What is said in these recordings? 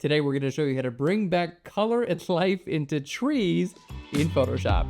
Today we're going to show you how to bring back color and life into trees in Photoshop.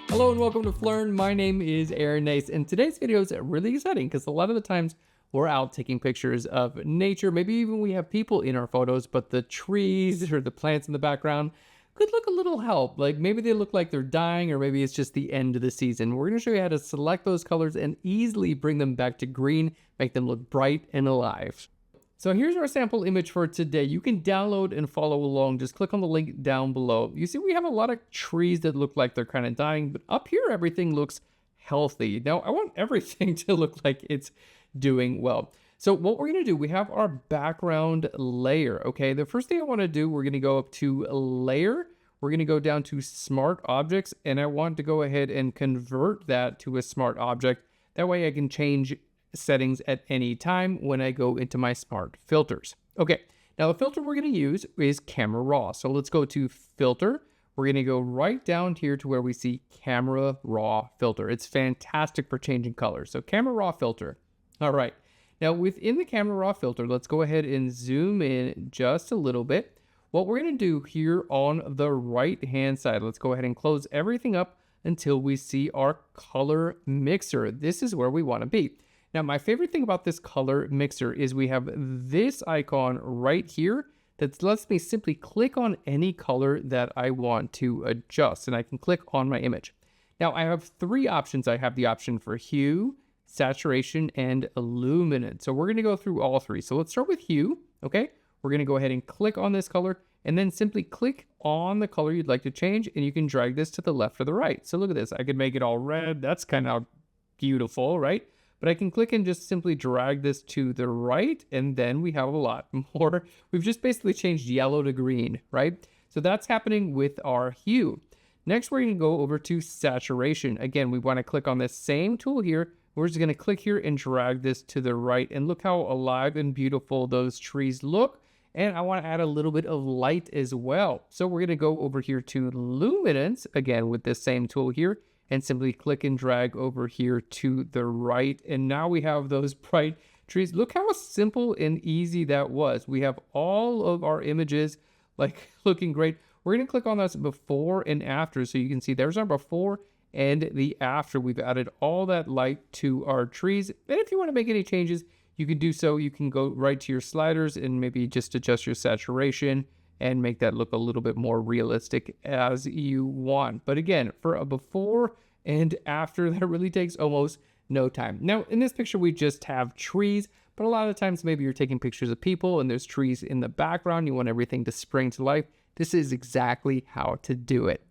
Hello and welcome to Phlearn. My name is Aaron Nace, and today's video is really exciting because a lot of the times we're out taking pictures of nature. Maybe even we have people in our photos, but the trees or the plants in the background could look a little help. Like maybe they look like they're dying, or maybe it's just the end of the season. We're going to show you how to select those colors and easily bring them back to green, make them look bright and alive. So here's our sample image for today. You can download and follow along. Just click on the link down below. You see we have a lot of trees that look like they're kind of dying, but up here everything looks healthy. Now I want everything to look like it's doing well. So what we're going to do, we have our background layer. Okay, the first thing I want to do, we're going to go up to layer. We're going to go down to smart objects, and I want to go ahead and convert that to a smart object. That way I can change settings at any time when I go into my smart filters. Okay, now the filter we're going to use is camera raw. So let's go to filter. We're going to go right down here to where we see camera raw filter. It's fantastic for changing colors. So camera raw filter. All right. Now within the camera raw filter, let's go ahead and zoom in just a little bit. What we're going to do here on the right hand side, let's go ahead and close everything up until we see our color mixer. This is where we want to be. Now my favorite thing about this color mixer is we have this icon right here that lets me simply click on any color that I want to adjust, and I can click on my image. Now I have three options. I have the option for hue, saturation, and luminance. So we're going to go through all three. So let's start with hue. Okay, we're going to go ahead and click on this color and then simply click on the color you'd like to change, and you can drag this to the left or the right. So look at this. I could make it all red. That's kind of beautiful, right? But I can click and just simply drag this to the right, and then we have a lot more. We've just basically changed yellow to green, right? So that's happening with our hue. Next, we're going to go over to saturation. Again, we want to click on this same tool here. We're just going to click here and drag this to the right, and look how alive and beautiful those trees look. And I want to add a little bit of light as well. So we're going to go over here to luminance, again with this same tool here, and simply click and drag over here to the right. And now we have those bright trees. Look how simple and easy that was. We have all of our images like looking great. We're going to click on this before and after, so you can see there's our before and the after. We've added all that light to our trees. And if you want to make any changes, you can do so. You can go right to your sliders and maybe just adjust your saturation and make that look a little bit more realistic as you want. But again, for a before and after, that really takes almost no time. Now, in this picture, we just have trees, but a lot of times maybe you're taking pictures of people and there's trees in the background. You want everything to spring to life. This is exactly how to do it.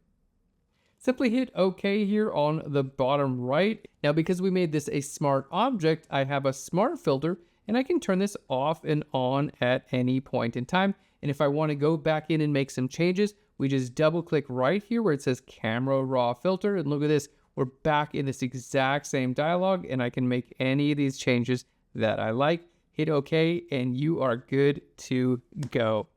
Simply hit OK here on the bottom right. Now, because we made this a smart object, I have a smart filter, and I can turn this off and on at any point in time. And if I want to go back in and make some changes, we just double click right here where it says camera raw filter. And look at this, we're back in this exact same dialog, and I can make any of these changes that I like. Hit OK, and you are good to go.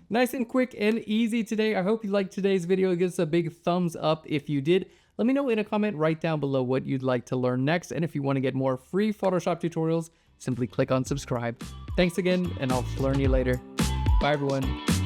Nice and quick and easy today. I hope you liked today's video. Give us a big thumbs up if you did. Let me know in a comment right down below what you'd like to learn next. And if you want to get more free Photoshop tutorials, simply click on subscribe. Thanks again, and I'll learn you later. Bye, everyone.